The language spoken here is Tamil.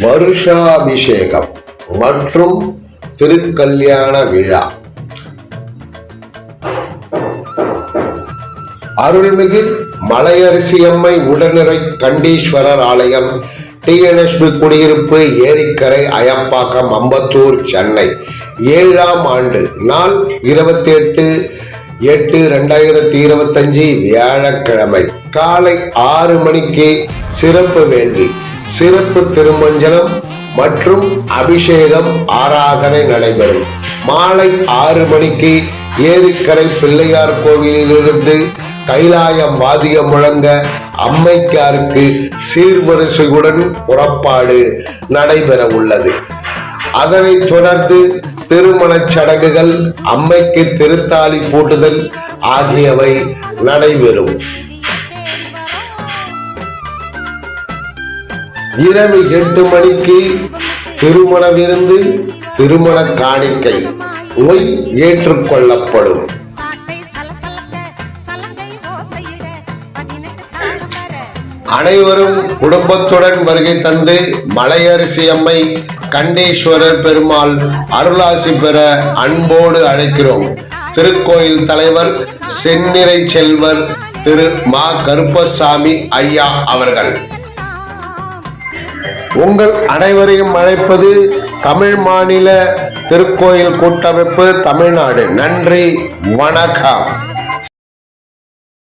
வருஷாபிஷேகம் மற்றும் திருக்கல்யாண விழா. அருள்மிகு மலையரசியம்மை உடனுறை கண்டீஸ்வரர் ஆலயம், TNSB குடியிருப்பு, ஏரிக்கரை, அயப்பாக்கம், அம்பத்தூர், சென்னை. 7ஆம் ஆண்டு. நாள் 28/8/2025 வியாழக்கிழமை. காலை 6 மணிக்கு சிறப்பு வேள்வி, சிறப்பு திருமஞ்சனம் மற்றும் அபிஷேகம் ஆராதனை நடைபெறும். மாலை 6 மணிக்கு ஏரிக்கரை பிள்ளையார் கோவிலிலிருந்து கைலாயம் வாதியம் முழங்க அம்மைக்காருக்கு சீர்வரிசையுடன் புறப்பாடு நடைபெற உள்ளது. அதனைத் தொடர்ந்து திருமணச் சடங்குகள், அம்மைக்கு திருத்தாலி பூட்டுதல் ஆகியவை நடைபெறும். இரவு 8 மணிக்கு திருமண விருந்து, திருமண காணிக்கை ஏற்றுக்கொள்ளப்படும். அனைவரும் குடும்பத்துடன் வருகை தந்து மலையரசியம்மை கண்டீஸ்வரர் பெருமாள் அருளாசி பெற அன்போடு அழைக்கிறோம். திருக்கோயில் தலைவர் செந்நிறை செல்வர் திரு மா கருப்பசாமி ஐயா அவர்கள். உங்கள் அனைவரையும் அழைப்பது தமிழ் மாநில திருக்கோயில் கூட்டமைப்பு, தமிழ்நாடு. நன்றி, வணக்கம்.